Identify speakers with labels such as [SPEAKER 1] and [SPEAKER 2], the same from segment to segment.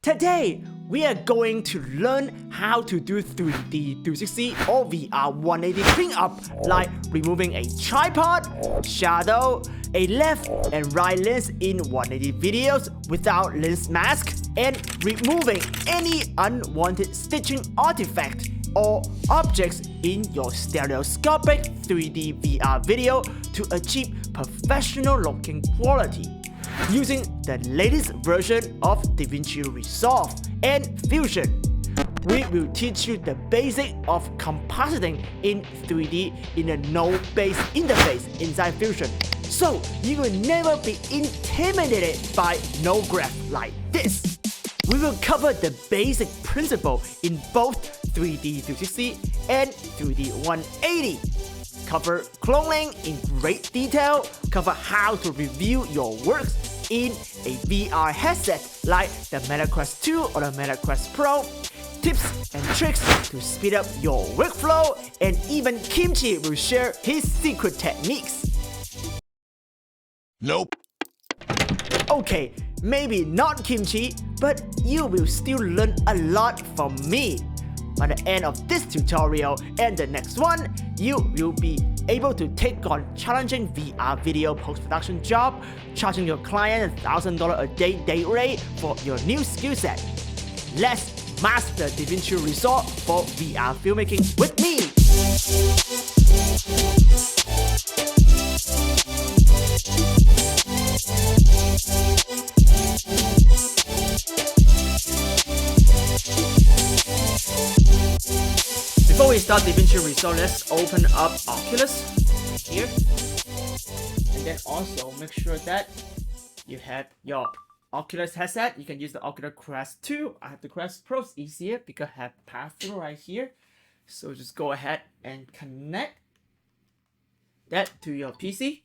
[SPEAKER 1] Today, we are going to learn how to do 3D 360 or VR 180 cleanup, like removing a tripod, shadow, a left and right lens in 180 videos without lens mask, and removing any unwanted stitching artifact or objects in your stereoscopic 3D VR video to achieve professional looking quality. Using the latest version of Davinci Resolve and Fusion, we will teach you the basic of compositing in 3D in a node-based interface inside Fusion, so you will never be intimidated by node graph like this. We will cover the basic principle in both 3D 360 and 3D 180. Cover cloning in great detail, cover how to review your works in a VR headset like the Meta Quest 2 or the Meta Quest Pro, tips and tricks to speed up your workflow, and even Kimchi will share his secret techniques.
[SPEAKER 2] Nope.
[SPEAKER 1] Okay, maybe not Kimchi, but you will still learn a lot from me. By the end of this tutorial and the next one, you will be able to take on challenging VR video post-production job, charging your client $1,000 a day rate for your new skill set. Let's master Davinci Resolve for VR filmmaking with me! Before we start Davinci Resolve, let's open up Oculus here, and then also make sure that you have your Oculus headset. You can use the Oculus Quest 2. I have the Quest Pro, it's easier because I have pass-through right here. So just go ahead and connect that to your PC,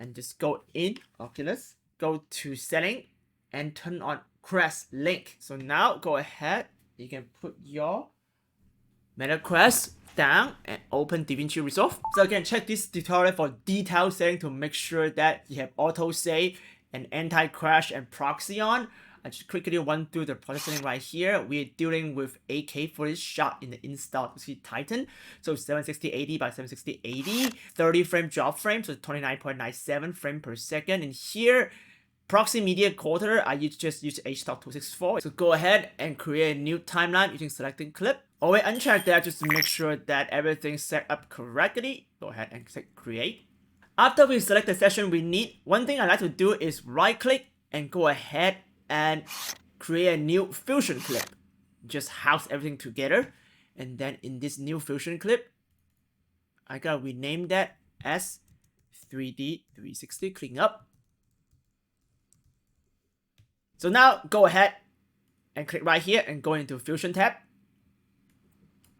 [SPEAKER 1] and just go in Oculus, go to setting, and turn on Quest Link. So now go ahead, you can put your Meta Quest down and open Davinci Resolve. So again, check this tutorial for detailed setting to make sure that you have auto save and anti-crash and proxy on. I just quickly run through the process setting right here. We're dealing with 8K footage shot in the installed Titan. So 760-80 by 760-80, 30 frame drop frame, so 29.97 frame per second. And here, proxy media quarter, I just use HTOP 264. So go ahead and create a new timeline using selecting clip. Always uncheck that just to make sure that everything's set up correctly. Go ahead and click create. After we select the session we need, one thing I like to do is right click and go ahead and create a new fusion clip. Just house everything together. And then in this new fusion clip, I gotta rename that as 3D 360 cleanup. So now go ahead and click right here and go into Fusion tab.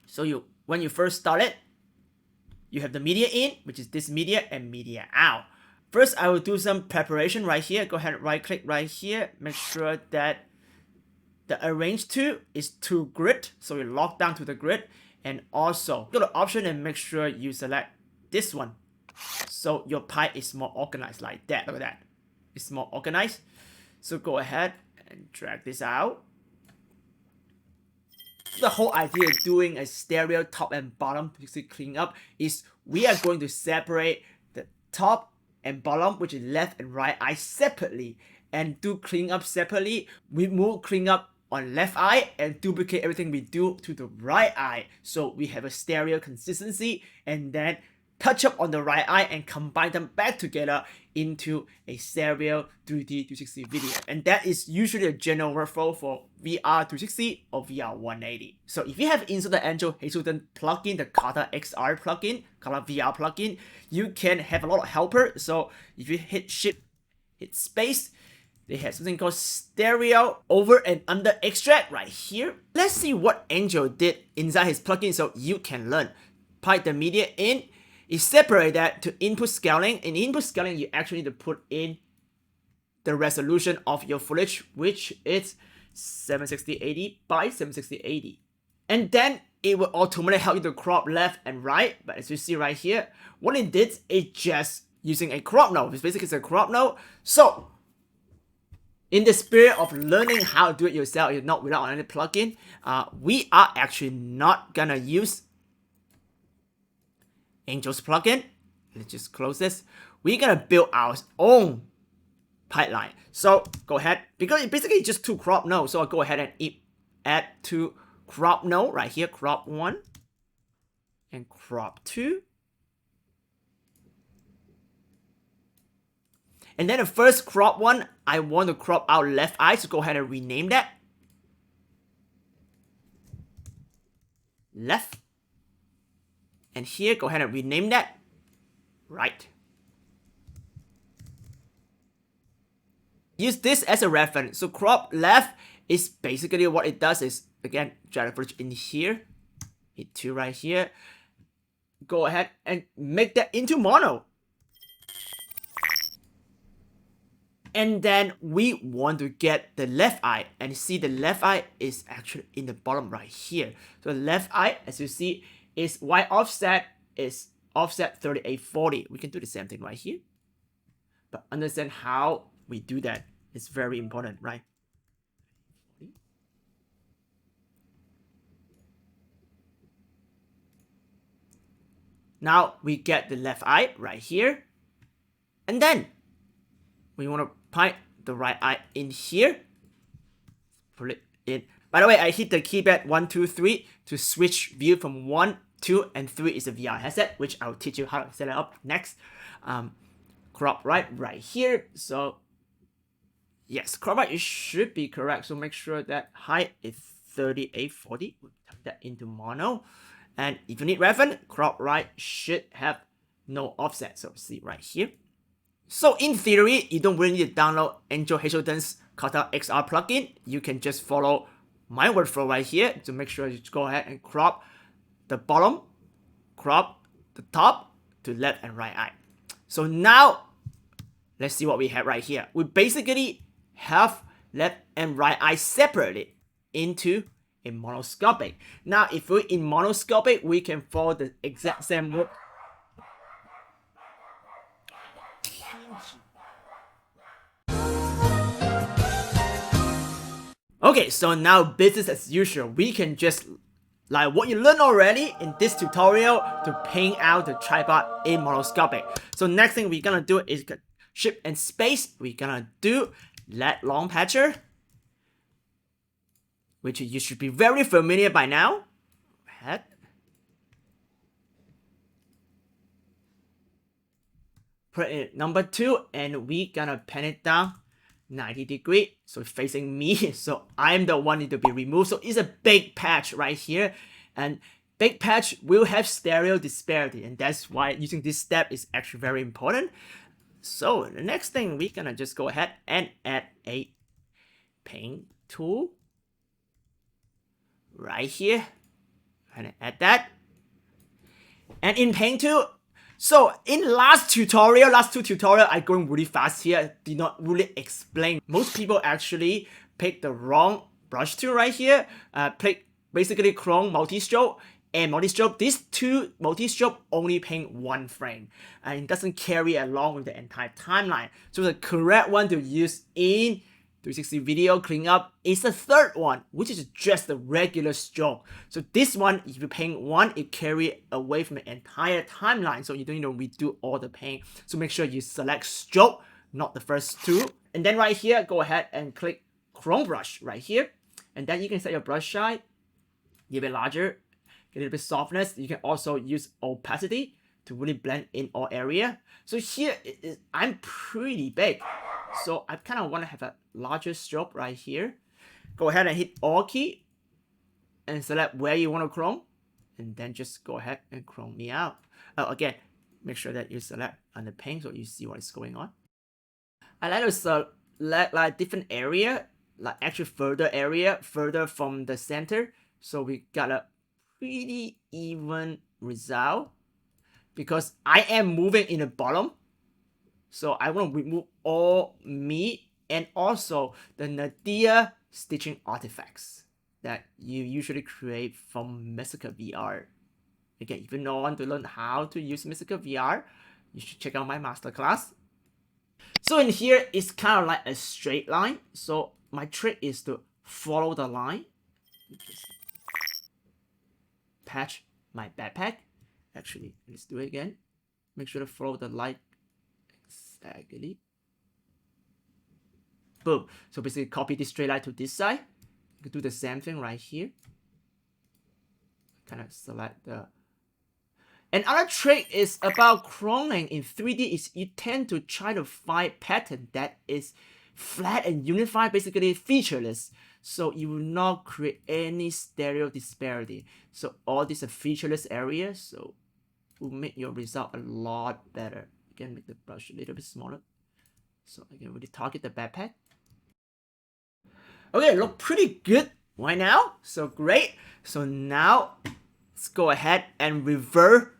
[SPEAKER 1] So when you first start it, you have the media in, which is this media, and media out. First, I will do some preparation right here. Go ahead and right click right here. Make sure that the arrange to is to grid. So you lock down to the grid. And also go to option and make sure you select this one. So your pie is more organized like that. Look at that. It's more organized. So go ahead and drag this out. The whole idea of doing a stereo top and bottom pixel cleanup is we are going to separate the top and bottom, which is left and right eye, separately, and do cleanup separately. We move cleanup on left eye and duplicate everything we do to the right eye, so we have a stereo consistency, and then touch up on the right eye and combine them back together into a stereo 3D 360 video. And that is usually a general workflow for VR 360 or VR 180. So if you have installed the Angel Hazelden plugin, the KartaXR plugin, KartaVR plugin, you can have a lot of helper. So if you hit shift, hit space, they have something called stereo over and under extract right here. Let's see what Angel did inside his plugin so you can learn. Pipe the media in. You separate that to input scaling. In input scaling, you actually need to put in the resolution of your footage, which is 760-80 by 760-80. And then it will automatically help you to crop left and right. But as you see right here, what it did is just using a crop node. It's basically a crop node. So in the spirit of learning how to do it yourself, if not without any plugin, we are actually not gonna use Angel's plugin. Let's just close this. We're gonna build our own pipeline. So go ahead, because it basically just 2 crop nodes. So I'll go ahead and add 2 crop node right here, crop 1 and crop 2. And then the first crop one, I want to crop out left eye, so go ahead and rename that. Left. And here, go ahead and rename that. Right. Use this as a reference. So crop left is basically what it does is, again, drag the footage in here. Hit 2 right here. Go ahead and make that into mono. And then we want to get the left eye, and see the left eye is actually in the bottom right here. So the left eye, as you see, is Y offset is offset 3840. We can do the same thing right here. But understand how we do that is very important, right? Now we get the left eye right here. And then we want to pipe the right eye in here. Put it in. By the way, I hit the keypad 1, 2, 3 to switch view from 1, 2, and 3 is the VR headset, which I'll teach you how to set it up next. Crop right here. So yes, crop right, it should be correct. So make sure that height is 3840. We'll turn that into mono. And if you need reference, crop right should have no offset. So see right here. So in theory, you don't really need to download Angel Hazelton's KartaVR plugin. You can just follow my workflow right here to make sure you go ahead and crop the bottom, crop the top to left and right eye. So now, let's see what we have right here. We basically have left and right eye separated into a monoscopic. Now, if we're in monoscopic, we can follow the exact same route. Okay, so now business as usual. We can just, like what you learned already in this tutorial, to paint out the tripod in monoscopic. So next thing we're gonna do is shape and space. We're gonna do Lat Long Patcher, which you should be very familiar by now. Put it in number 2, and we gonna pan it down 90 degrees, so it's facing me, so I'm the one need to be removed. So it's a big patch right here, and big patch will have stereo disparity, and that's why using this step is actually very important. So the next thing, we're gonna just go ahead and add a paint tool right here, and add that. And in paint tool, so in last two tutorial, I going really fast here, did not really explain. Most people actually pick the wrong brush tool right here, pick basically clone multi-stroke and multi-stroke. These two multi-stroke only paint 1 frame, and it doesn't carry along with the entire timeline. So the correct one to use in 360 video cleanup is the third one, which is just the regular stroke. So this one, if you paint 1, it carry away from the entire timeline, so you don't need to redo all the paint. So make sure you select stroke, not the first 2. And then right here, go ahead and click chrome brush right here. And then you can set your brush size, give it larger, get a little bit softness. You can also use opacity to really blend in all area. So here, I'm pretty big. So I kind of want to have a larger stroke right here. Go ahead and hit Alt key and select where you want to chrome, and then just go ahead and chrome me out. Again, make sure that you select on the paint so you see what is going on. I like to select like different area, like actually further from the center. So we got a pretty even result because I am moving in the bottom. So I want to remove all meat and also the nadir stitching artifacts that you usually create from Messenger VR. Again, if you want to learn how to use Messenger VR, you should check out my masterclass. So in here, it's kind of like a straight line. So my trick is to follow the line. Just patch my backpack. Actually, let's do it again. Make sure to follow the line exactly. Boom. So basically copy this straight line to this side. You can do the same thing right here. Kind of select the... Another trick is about cloning in 3D is you tend to try to find pattern that is flat and unified, basically featureless. So you will not create any stereo disparity. So all these are featureless areas, so will make your result a lot better. Again, make the brush a little bit smaller. So I can really target the backpack. Okay, look pretty good right now. So great. So now let's go ahead and revert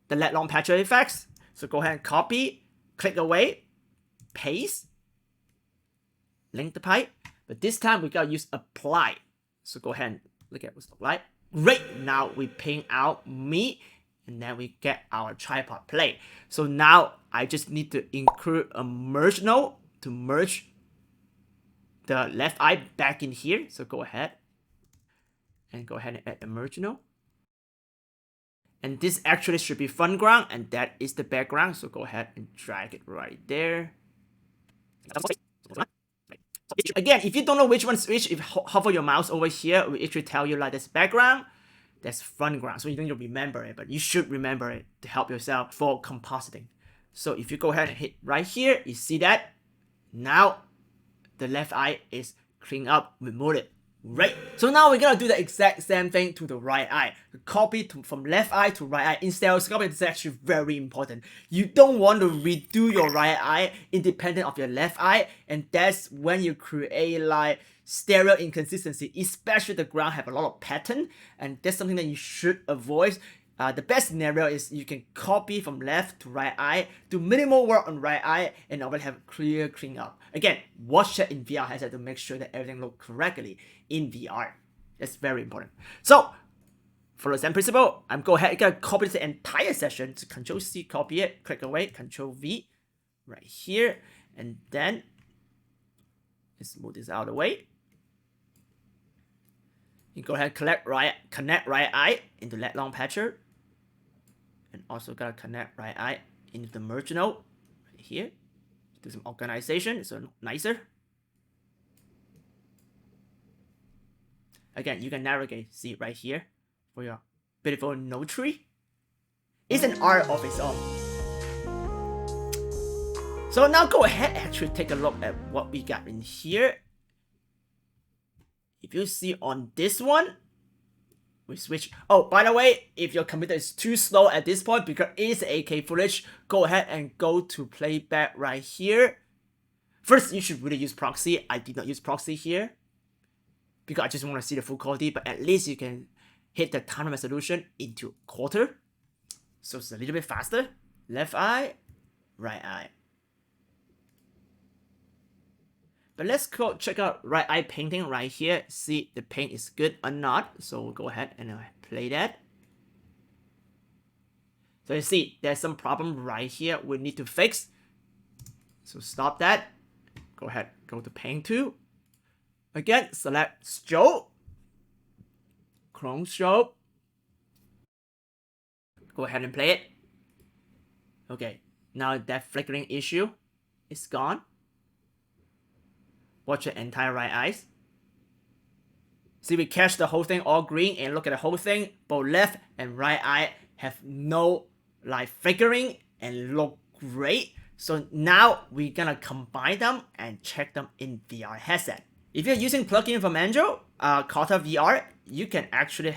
[SPEAKER 1] the Lat Long Patcher effects. So go ahead and copy, click away, paste, link the pipe. But this time we gotta use apply. So go ahead and look at what's applied. Great, now we ping out me, and then we get our tripod plate. So now I just need to include a merge node to merge the left eye back in here. So go ahead and add a merge node. And this actually should be foreground, and that is the background. So go ahead and drag it right there. Again, if you don't know which one's which, if hover your mouse over here, it will actually tell you like this background, that's foreground. So you don't need to remember it, but you should remember it to help yourself for compositing. So if you go ahead and hit right here, you see that now the left eye is cleaned up, remove it. Right. So now we're gonna do the exact same thing to the right eye. Copy from left eye to right eye. In stereoscopic, it's actually very important. You don't want to redo your right eye independent of your left eye, and that's when you create like stereo inconsistency, especially the ground have a lot of pattern, and that's something that you should avoid. The best scenario is you can copy from left to right eye, do minimal work on right eye, and already have a clear clean up. Again, watch that in VR headset to make sure that everything looks correctly in VR. That's very important. So, for the same principle, I'm go ahead and gonna copy this entire session. So Control C, copy it, click away, Control V, right here, and then let's move this out of the way. You go ahead and connect right eye into Lat Long Patcher. And also gotta connect right eye into the merge node right here. Do some organization so nicer. Again, you can navigate, see right here for your beautiful node tree. It's an art of its own. So now go ahead and actually take a look at what we got in here. If you see on this one, we switch. Oh, by the way, if your computer is too slow at this point because it's 8K footage, go ahead and go to playback right here. First, you should really use proxy. I did not use proxy here because I just want to see the full quality, but at least you can hit the time resolution into quarter. So it's a little bit faster. Left eye, right eye. But let's go check out right eye painting right here. See the paint is good or not. So we'll go ahead and play that. So you see there's some problem right here we need to fix. So stop that. Go ahead, go to paint 2. Again, select stroke. Clone stroke. Go ahead and play it. Okay, now that flickering issue is gone. Watch the entire right eyes. See, we catch the whole thing all green and look at the whole thing. Both left and right eye have no like flickering and look great. So now we're gonna combine them and check them in VR headset. If you're using plugin from Android, KartaVR, you can actually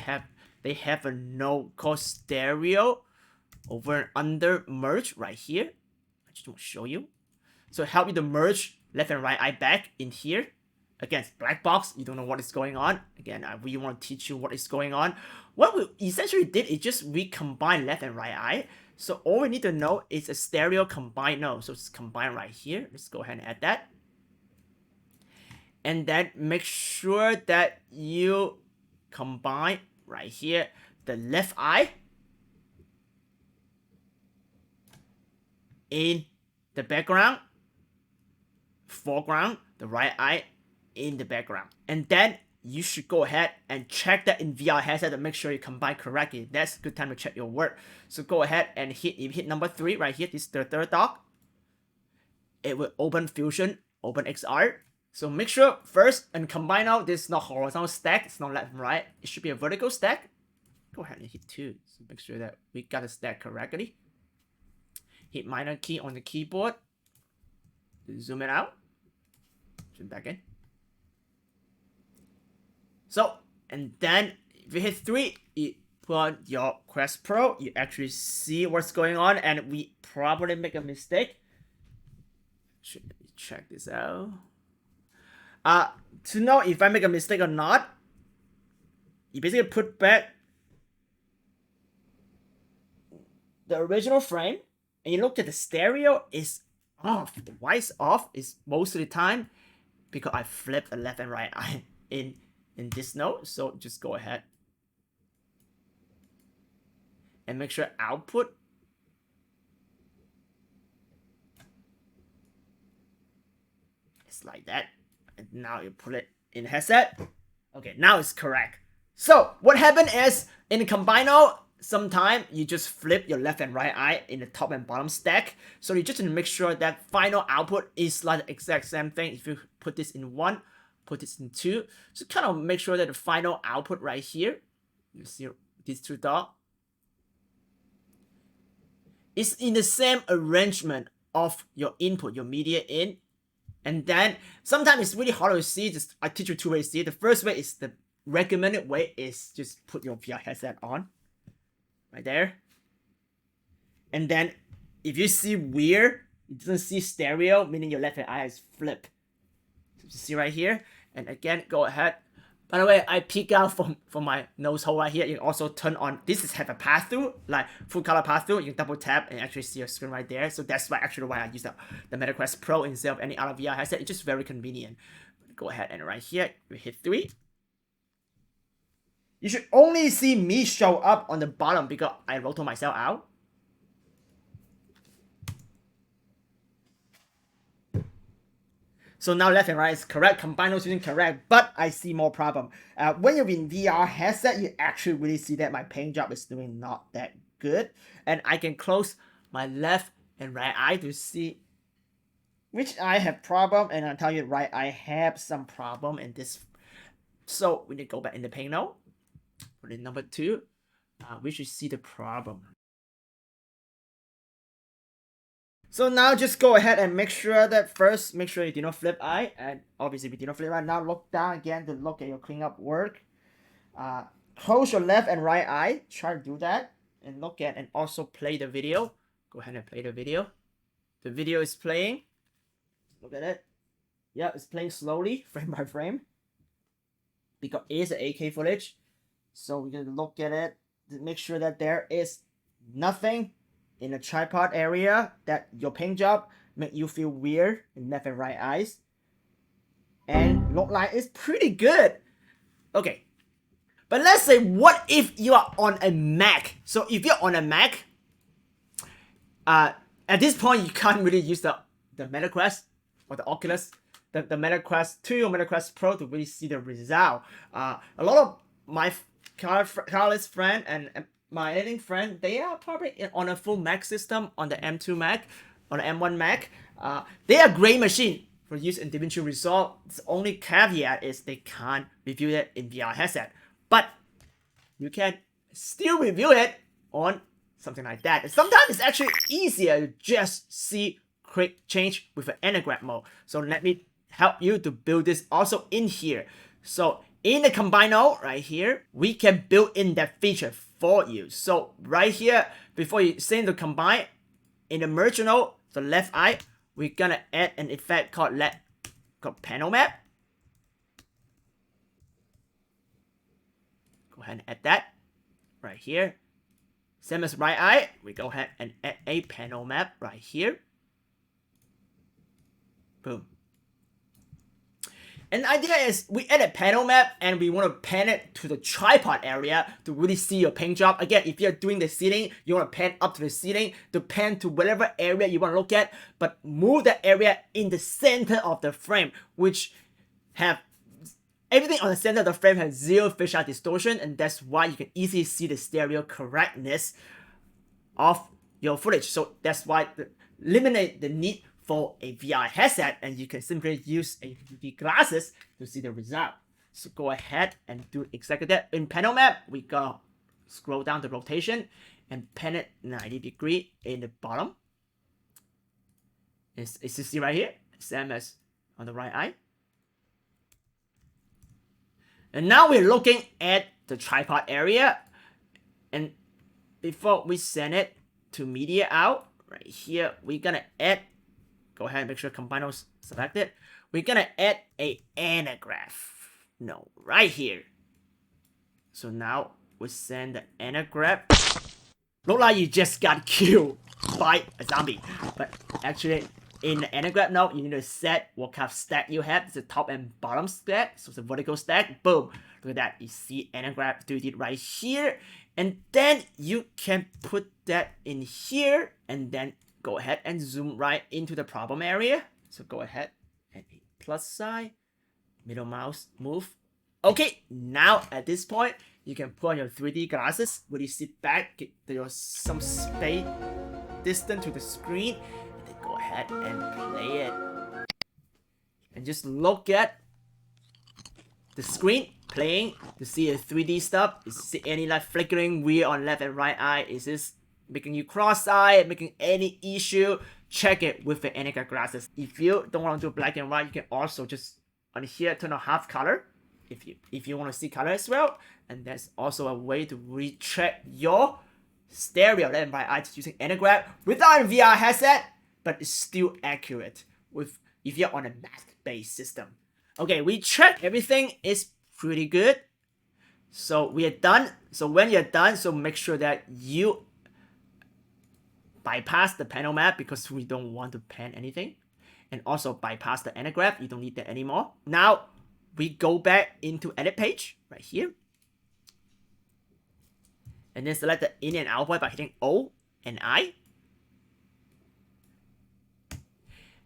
[SPEAKER 1] they have a node called Stereo over and under merge right here. I just want to show you. So help you to merge left and right eye back in here. Again, it's black box, you don't know what is going on. Again, I really want to teach you what is going on. What we essentially did is just recombine left and right eye. So all we need to know is a stereo combine node. So it's combined right here. Let's go ahead and add that. And then make sure that you combine right here the left eye in the background, foreground, the right eye in the background. And then you should go ahead and check that in VR headset to make sure you combine correctly. That's a good time to check your work. So go ahead and hit number 3 right here. This is the third dot. It will open Fusion, open XR. So make sure first and combine out this is not horizontal stack, it's not left and right. It should be a vertical stack. Go ahead and hit 2. So make sure that we got the stack correctly. Hit minor key on the keyboard. Zoom it out. Zoom back in. So, and then if you hit 3, you put on your Quest Pro, you actually see what's going on, and we probably make a mistake. Should check this out. To know if I make a mistake or not, you basically put back the original frame, and you look at the stereo is off. Why it's off is most of the time because I flipped the left and right eye in this node. So just go ahead and make sure output is like that. And now you put it in the headset. Okay, now it's correct. So what happened is in the combiner, sometimes you just flip your left and right eye in the top and bottom stack. So you just need to make sure that final output is like the exact same thing. If you put this in 1, put this in 2, so kind of make sure that the final output right here, you see these 2 dots, is in the same arrangement of your input, your media in. And then sometimes it's really hard to see. Just I teach you 2 ways to see it. The first way is the recommended way is just put your VR headset on right there. And then if you see weird, it doesn't see stereo, meaning your left eye is flipped. So you see right here. And again, go ahead. By the way, I peek out from my nose hole right here. You can also turn on, this is have a pass through, like full color pass through. You can double tap and actually see your screen right there. So that's why I use the MetaQuest Pro instead of any other VR headset. It's just very convenient. Go ahead and right here, we hit 3. You should only see me show up on the bottom because I rotate myself out. So now left and right is correct, combine those using correct, but I see more problem. When you're in VR headset, you actually really see that my paint job is doing not that good. And I can close my left and right eye to see which eye have problem, and I'll tell you right eye have some problem in this. So we need to go back in the paint node. Put in number 2, we should see the problem. So now just go ahead and make sure that first, make sure you do not flip eye, and obviously we do not flip eye. Now look down again to look at your cleanup work. Close your left and right eye, try to do that, and look at and also play the video. Go ahead and play the video. The video is playing. Look at it. Yeah, it's playing slowly, frame by frame, because it is an 8K footage. So we're going to look at it to make sure that there is nothing in the tripod area that your paint job make you feel weird in left and right eyes. And look like it's pretty good. Okay. But let's say, what if you are on a Mac? So if you're on a Mac, at this point, you can't really use the MetaQuest or the Oculus, the MetaQuest 2 or MetaQuest Pro to really see the result. A lot of my Carlos friend and my editing friend, they are probably on a full Mac system, on the M2 Mac, on the M1 Mac. They are great machine for use in Davinci Resolve. The only caveat is they can't review it in VR headset. But you can still review it on something like that. And sometimes it's actually easier to just see quick change with an Anaglyph mode. So let me help you to build this also in here. So in the combine node right here, we can build in that feature for you. So right here, before you send the combine, in the merge node, the left eye, we're gonna add an effect called panel map. Go ahead and add that right here. Same as right eye, we go ahead and add a panel map right here. Boom. And the idea is we add a panel map and we want to pan it to the tripod area to really see your paint job. Again, if you're doing the ceiling, you want to pan up to the ceiling to pan to whatever area you want to look at, but move that area in the center of the frame, which have everything on the center of the frame has zero fisheye distortion, and that's why you can easily see the stereo correctness of your footage. So that's why eliminate the need for a VR headset, and you can simply use a 3D glasses to see the result. So go ahead and do exactly that. In panel map, we gotta scroll down the rotation and pan it 90 degrees in the bottom. It's you see right here, same as on the right eye. And now we're looking at the tripod area, and before we send it to media out, right here, we're gonna add, go ahead and make sure combine those selected. We're gonna add a Anaglyph Node right here. So now we send the Anaglyph. Look like you just got killed by a zombie, but actually in the Anaglyph Node, you need to set what kind of stack you have. It's a top and bottom stack, so it's a vertical stack. Boom, look at that. You see Anaglyph 3D right here, and then you can put that in here, and then go ahead and zoom right into the problem area. So go ahead and a plus sign, middle mouse move. Okay, now at this point, you can put on your 3D glasses, really sit back, get some space distance to the screen, and then go ahead and play it. And just look at the screen playing to see the 3D stuff. Is there any like flickering weird on left and right eye? Is this making you cross-eyed, making any issue? Check it with the Anaglyph glasses. If you don't want to do black and white, you can also just on here turn on half color if you want to see color as well. And that's also a way to recheck your stereo left and right eye using Anaglyph without a VR headset, but it's still accurate with if you're on a mask-based system. Okay, we checked everything is pretty good. So we are done. So when you're done, so make sure that you bypass the panel map because we don't want to pan anything, and also bypass the Anaglyph. You don't need that anymore. Now we go back into edit page right here, and then select the in and out point by hitting O and I.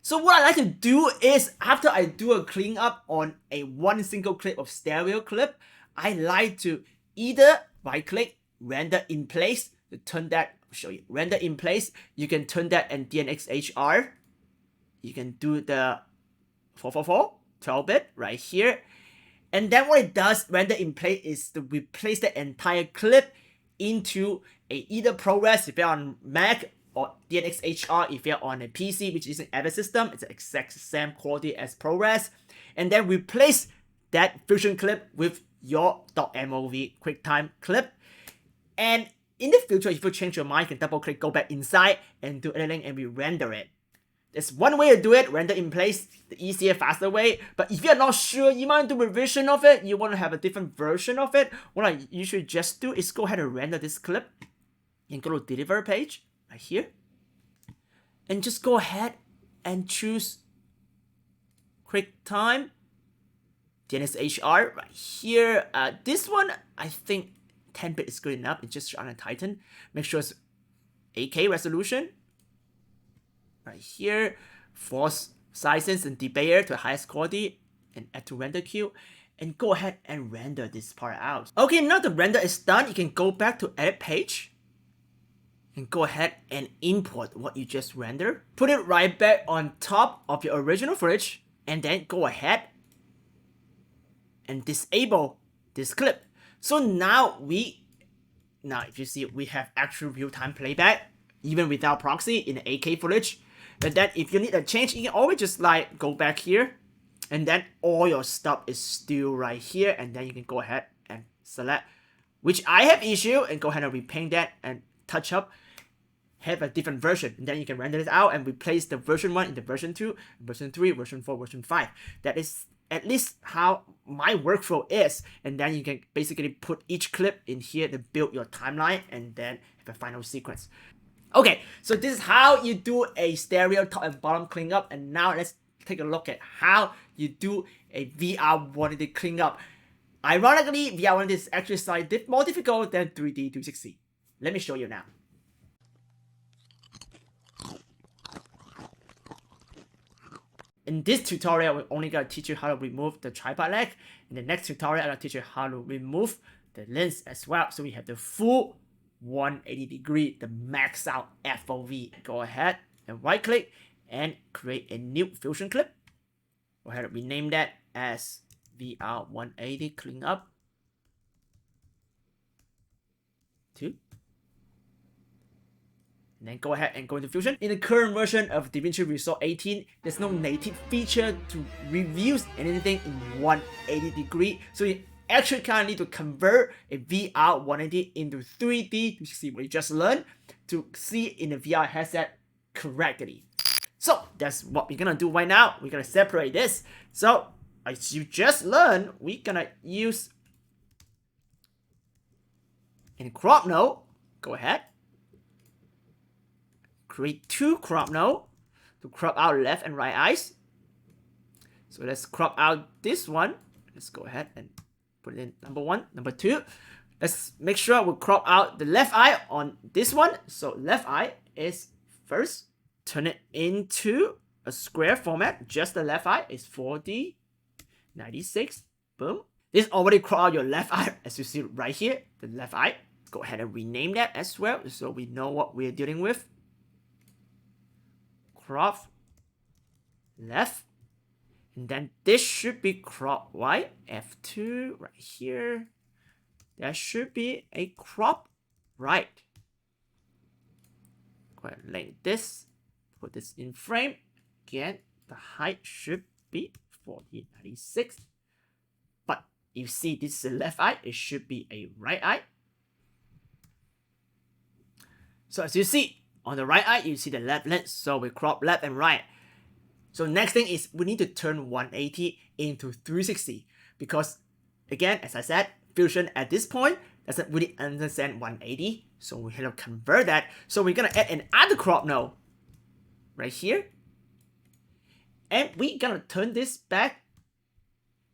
[SPEAKER 1] So what I like to do is after I do a cleanup on a one single clip of stereo clip, I like to either right click, render in place to turn that, show you, render in place. You can turn that in DNxHR. You can do the 444, 12-bit right here. And then what it does, render in place, is to replace the entire clip into a either ProRes if you're on Mac, or DNxHR if you're on a PC which is an Avid system. It's the exact same quality as ProRes. And then replace that fusion clip with your .mov QuickTime clip. And in the future, if you change your mind, you can double click, go back inside and do editing and re-render it. There's one way to do it, render in place, the easier, faster way. But if you're not sure, you might do revision of it, you want to have a different version of it, what I usually just do is go ahead and render this clip and go to deliver page right here. And just go ahead and choose QuickTime, DNxHR right here. This one, I think 10-bit is good enough. It's just on a Titan. Make sure it's 8K resolution. Right here, force sizes and debayer to the highest quality and add to render queue, and go ahead and render this part out. Okay, now the render is done, you can go back to edit page and go ahead and import what you just rendered. Put it right back on top of your original footage, and then go ahead and disable this clip. So now if you see, we have actual real-time playback even without proxy in the 8K footage. And then if you need a change, you can always just like go back here, and then all your stuff is still right here, and then you can go ahead and select which I have issue and go ahead and repaint that and touch up, have a different version, and then you can render it out and replace the version 1 in the version 2, version 3, version 4, version 5. That is at least how my workflow is, and then you can basically put each clip in here to build your timeline and then have a final sequence. Okay, so this is how you do a stereo top and bottom cleanup, and now let's take a look at how you do a VR180 cleanup. Ironically, VR180 is actually slightly more difficult than 3D 360. Let me show you now. In this tutorial, we're only going to teach you how to remove the tripod leg. In the next tutorial, I'm going to teach you how to remove the lens as well. So we have the full 180 degree, the max out FOV. Go ahead and right click and create a new fusion clip. Go ahead and rename that as VR180 Cleanup 2. And then go ahead and go into Fusion. In the current version of Davinci Resolve 18, there's no native feature to review anything in 180 degree. So you actually kind of need to convert a VR 180 into 3D to see what you just learned to see in the VR headset correctly. So that's what we're gonna do right now. We're gonna separate this. So as you just learned, we're gonna use in crop node. Go ahead. Create 2 crop node to crop out left and right eyes. So let's crop out this one. Let's go ahead and put it in number 1. Number 2, let's make sure we crop out the left eye on this one. So left eye is first. Turn it into a square format. Just the left eye is 4D 96. Boom. This already crop out your left eye, as you see right here. The left eye. Go ahead and rename that as well, so we know what we're dealing with. Crop left, and then this should be crop right. F2 right here. That should be a crop right. Go ahead and link this. Put this in frame. Again, the height should be 4096. But you see, this is a left eye. It should be a right eye. So as you see, on the right eye, you see the left lens, so we crop left and right. So next thing is we need to turn 180 into 360 because, again, as I said, Fusion at this point doesn't really understand 180, so we have to convert that. So we're gonna add another crop node right here, and we're gonna turn this back.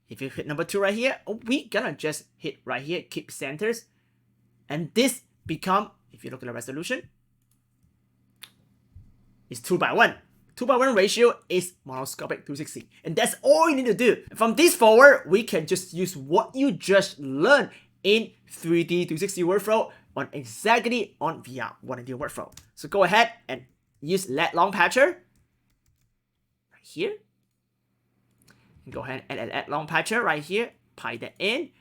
[SPEAKER 1] If you hit number 2 right here, we're gonna just hit right here, keep centers, and this become, if you look at the resolution, is 2:1. 2:1 ratio is monoscopic 260. And that's all you need to do. From this forward, we can just use what you just learned in 3D 260 workflow on exactly on VR 180 workflow. So go ahead and use Lat Long Patcher right here. And go ahead and add Lat Long Patcher right here. Pipe that in.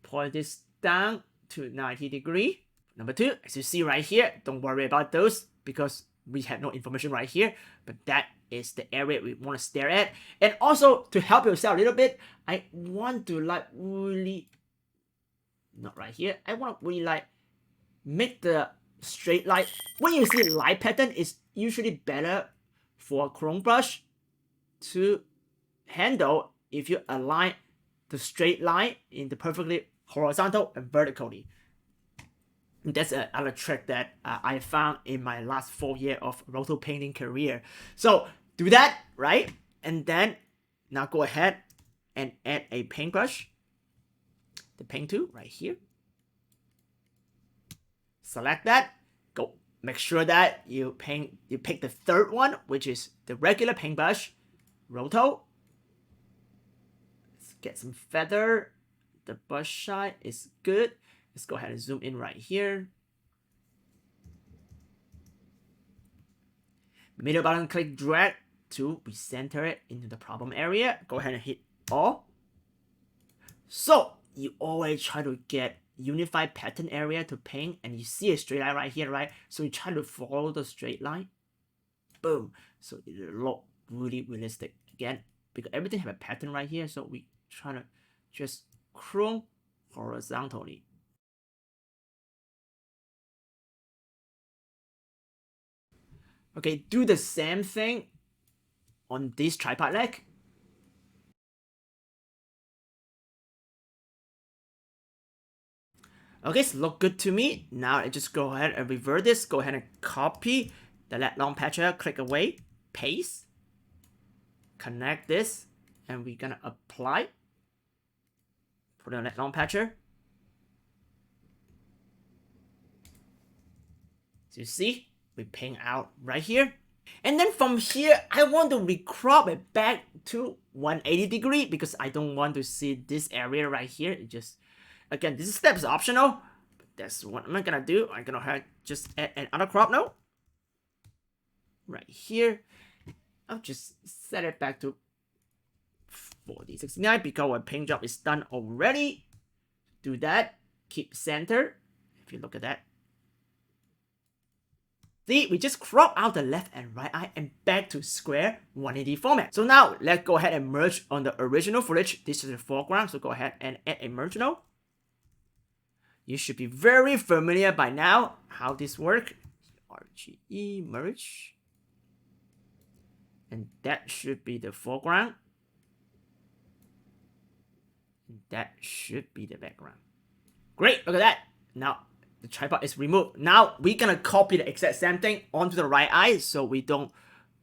[SPEAKER 1] Point this down to 90 degree. Number 2, as you see right here, don't worry about those because we have no information right here, but that is the area we want to stare at. And also, to help yourself a little bit, I want to like really, not right here, I want to really like make the straight line. When you see light pattern, it's usually better for a chrome brush to handle if you align the straight line in the perfectly horizontal and vertically. That's another trick that I found in my last 4 years of roto painting career. So do that, right? And then now go ahead and add a paintbrush. The paint tool right here. Select that. Go make sure that you pick the 3rd one, which is the regular paintbrush. Roto. Let's get some feather. The brush side is good. Let's go ahead and zoom in right here. Middle button, click drag to recenter it into the problem area. Go ahead and hit all. So you always try to get unified pattern area to paint, and you see a straight line right here, right? So you try to follow the straight line. Boom. So it look really realistic. Again, because everything have a pattern right here, so we try to just chrome horizontally. Okay, do the same thing on this tripod leg. Okay, so look good to me. Now I just go ahead and revert this. Go ahead and copy the Lat Long Patcher, click away, paste, connect this, and we're gonna apply. Put on Lat Long Patcher. So you see, we ping out right here. And then from here, I want to recrop it back to 180 degree because I don't want to see this area right here. It just, again, this step is optional. But that's what I'm gonna do. I'm gonna just add another crop node. Right here. I'll just set it back to 4069 because our paint job is done already. Do that. Keep center. If you look at that. See, we just crop out the left and right eye and back to square 180 format. So now, let's go ahead and merge on the original footage. This is the foreground, so go ahead and add a merge node. You should be very familiar by now how this works. RGE merge. And that should be the foreground. And that should be the background. Great, look at that. Now, the tripod is removed. Now we're gonna copy the exact same thing onto the right eye so we don't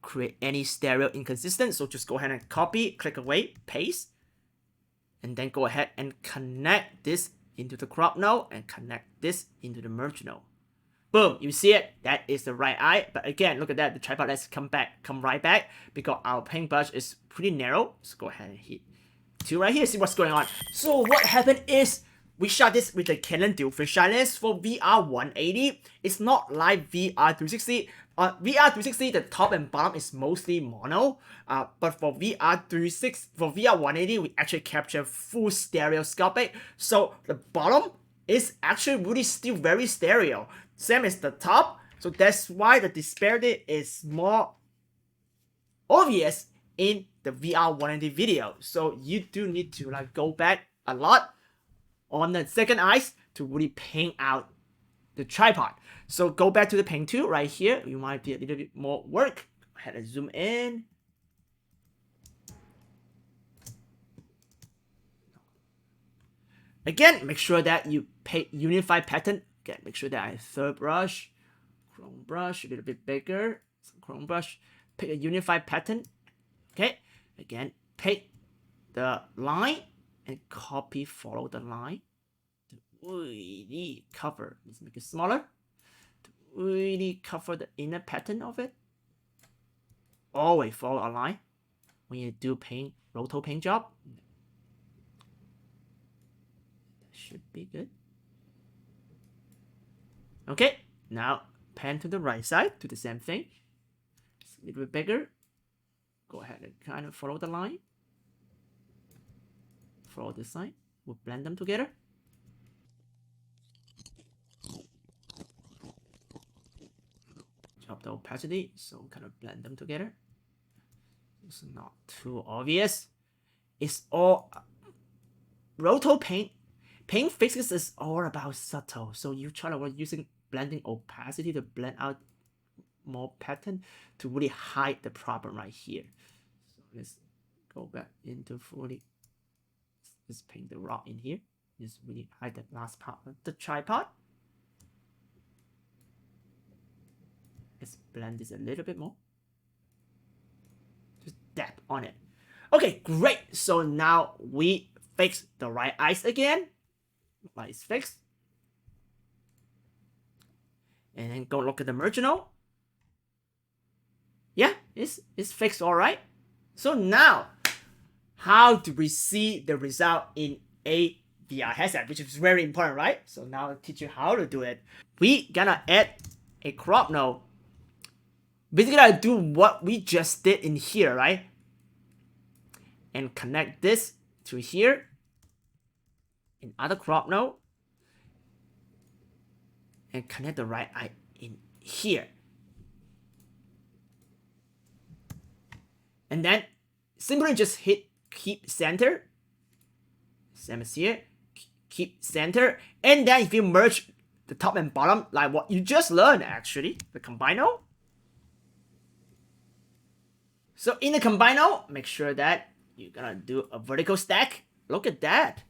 [SPEAKER 1] create any stereo inconsistent. So just go ahead and copy, click away, paste, and then go ahead and connect this into the crop node and connect this into the merge node. Boom, you see it? That is the right eye. But again, look at that. The tripod has come right back because our paintbrush is pretty narrow. So go ahead and hit 2 right here. See what's going on. So what happened is we shot this with the Canon dual fisheye lens for VR180. It's not like VR360. VR360, the top and bottom is mostly mono. But for VR180, we actually capture full stereoscopic. So the bottom is actually really still very stereo. Same as the top. So that's why the disparity is more obvious in the VR180 video. So you do need to like go back a lot on the second eyes to really paint out the tripod. So go back to the paint tool right here. You might be a little bit more work. Go ahead and zoom in. Again, make sure that you paint unified pattern. Again, make sure that I third brush, chrome brush, a little bit bigger, some chrome brush, pick a unified pattern. Okay, again, paint the line and copy, follow the line to really cover. Let's make it smaller to really cover the inner pattern of it. Always follow a line when you do paint, roto paint job. That should be good. Okay, now pan to the right side, do the same thing. It's a little bit bigger. Go ahead and kind of follow the line. Follow this side. We'll blend them together. Drop the opacity, so kind of blend them together. It's not too obvious. It's all roto paint. Paint physics is all about subtle. So you try to work using blending opacity to blend out more pattern to really hide the problem right here. So let's go back into fully. Let's paint the rock in here. Just really hide the last part of the tripod. Let's blend this a little bit more. Just dab on it. Okay, great. So now we fix the right eyes again. Right is fixed. And then go look at the merge node. Yeah, it's fixed all right. So now, how do we see the result in a VR headset, which is very important, right? So now I'll teach you how to do it. We gonna add a crop node. Basically, I do what we just did in here, right? And connect this to here. In other crop node. And connect the right eye in here. And then simply just hit keep center. Same as here. Keep center. And then if you merge the top and bottom, like what you just learned actually, the combine node. So in the combine node, make sure that you're gonna do a vertical stack. Look at that.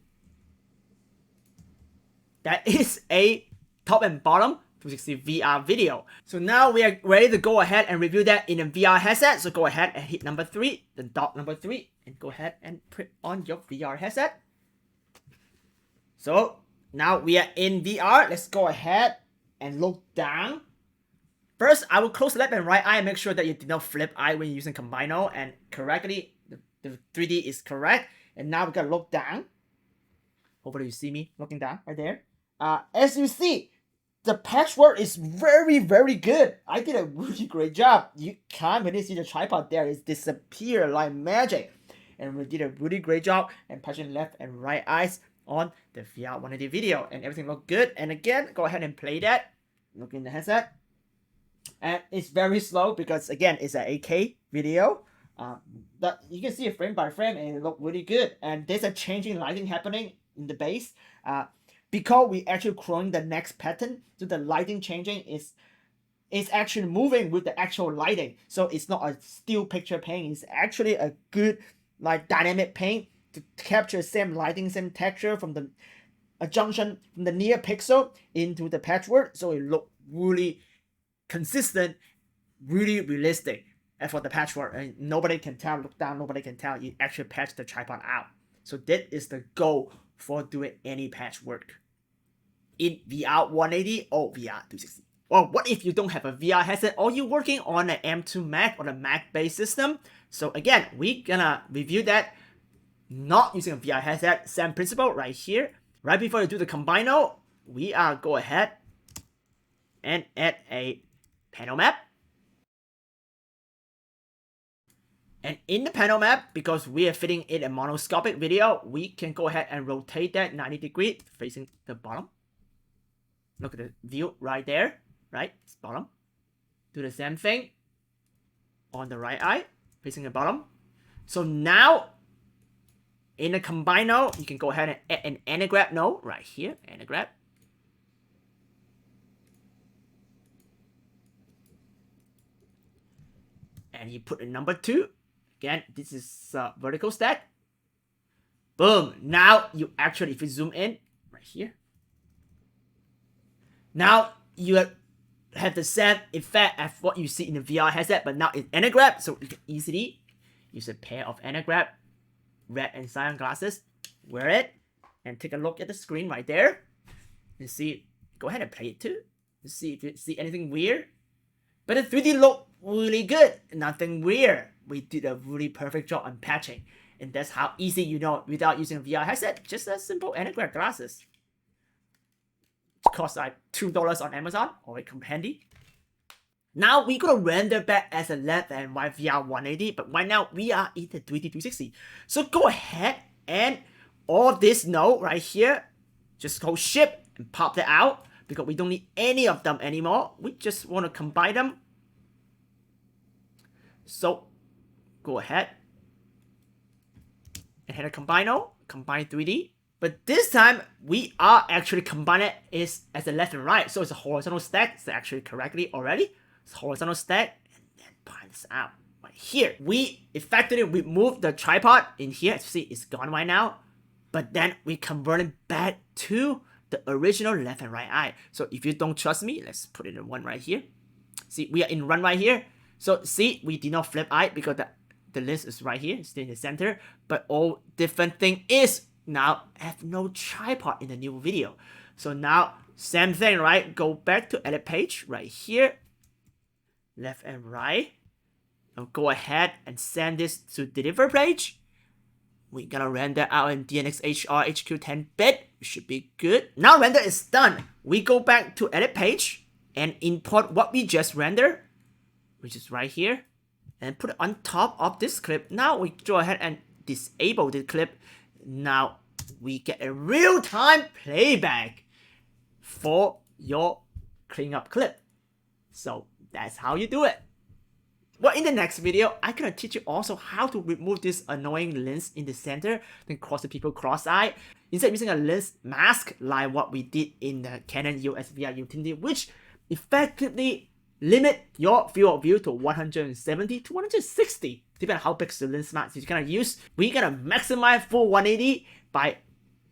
[SPEAKER 1] That is a top and bottom 360 VR video. So now we are ready to go ahead and review that in a VR headset. So go ahead and hit number 3, the dot number 3, and go ahead and put on your VR headset. So now we are in VR. Let's go ahead and look down. First, I will close the left and right eye and make sure that you did not flip eye when you're using Combino, and correctly, the 3D is correct. And now we gotta look down. Hopefully you see me looking down right there. As you see, the patchwork is very, very good. I did a really great job. You can't really see the tripod there. It's disappeared like magic. And we did a really great job and patching left and right eyes on the VR180 video. And everything looked good. And again, go ahead and play that. Look in the headset. And it's very slow because, again, it's an 8K video. That you can see it frame by frame and it looked really good. And there's a changing lighting happening in the base. Because we actually growing the next pattern, so the lighting changing is actually moving with the actual lighting. So it's not a still picture paint. It's actually a good like dynamic paint to capture same lighting, same texture from the junction from the near pixel into the patchwork. So it look really consistent, really realistic. And for the patchwork, and nobody can tell. Look down, nobody can tell. You actually patch the tripod out. So that is the goal for doing any patchwork in VR180 or VR260. Well, what if you don't have a VR headset or you're working on an M2 Mac or a Mac-based system? So again, we're gonna review that not using a VR headset. Same principle right here. Right before you do the Combino, we are go ahead and add a panel map. And in the panel map, because we are fitting in a monoscopic video, we can go ahead and rotate that 90 degrees facing the bottom. Look at the view right there, right? It's bottom. Do the same thing on the right eye, facing the bottom. So now, in the Combino, you can go ahead and add an Anaglyph node right here, Anaglyph. And you put in number 2. Again, this is vertical stack. Boom. Now you actually, if you zoom in right here, now you have the same effect as what you see in the VR headset, but now it's Anaglyph, so you can easily use a pair of Anaglyph red and cyan glasses, wear it, and take a look at the screen right there. You see, go ahead and play it too. You see if you see anything weird. But the 3D look really good, nothing weird. We did a really perfect job on patching. And that's how easy, you know, without using a VR headset, just a simple Anaglyph glasses. It costs like $2 on Amazon, or it come handy. Now we're gonna render back as a left and right VR180, but right now we are in the 360. So go ahead and all this node right here, just go ship and pop that out because we don't need any of them anymore. We just want to combine them. So go ahead and hit a Combino, combine 3D. But this time, we are actually combining it as a left and right. So it's a horizontal stack. It's actually correctly already. It's a horizontal stack. And then bind this out right here. We effectively remove the tripod in here. As you see, it's gone right now. But then we convert it back to the original left and right eye. So if you don't trust me, let's put it in one right here. See, we are in one right here. So see, we did not flip eye because the lens is right here, it's in the center. But all different thing is now I have no tripod in the new video. So now same thing, right? Go back to edit page right here, left and right. Now go ahead and send this to deliver page. We're gonna render out in DNxHR HQ 10-bit. It should be good. Now render is done. We go back to edit page and import what we just rendered, which is right here, and put it on top of this clip. Now we go ahead and disable the clip. Now we get a real-time playback for your clean-up clip. So that's how you do it. Well, in the next video, I'm gonna teach you also how to remove this annoying lens in the center, then cross the people cross-eye. Instead of using a lens mask like what we did in the Canon EOS VR utility, which effectively limit your field of view to 170 to 160, depending on how big the lens mask you're gonna use. We're gonna maximize full 180 by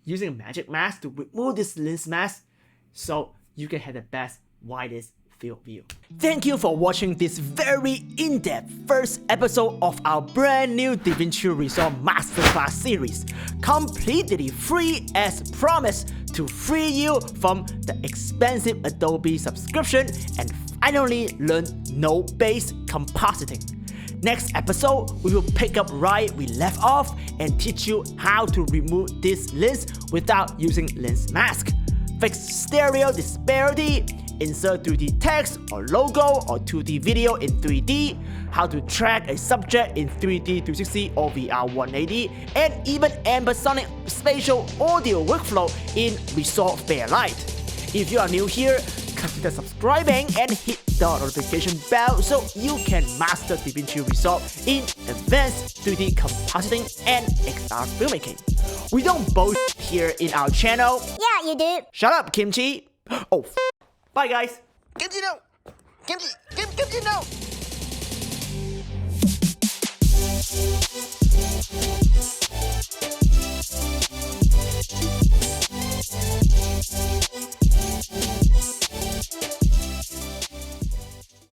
[SPEAKER 1] using a magic mask to remove this lens mask so you can have the best widest field view. Thank you for watching this very in-depth first episode of our brand new Davinci Resolve Masterclass series, completely free as promised to free you from the expensive Adobe subscription and finally learn node-based compositing. Next episode, we will pick up right we left off and teach you how to remove this lens without using lens mask, fix stereo disparity, insert 2D text or logo or 2D video in 3D, how to track a subject in 3D 360 or VR180, and even ambisonic spatial audio workflow in Resolve Fairlight. If you are new here, consider subscribing and hit the notification bell so you can master Davinci Resolve in advanced 3D compositing and XR filmmaking. We don't bullshit here in our channel.
[SPEAKER 2] Yeah, you do.
[SPEAKER 1] Shut up, Kimchi. Oh, bye guys.
[SPEAKER 3] Kimchi, no! Kimchi, no!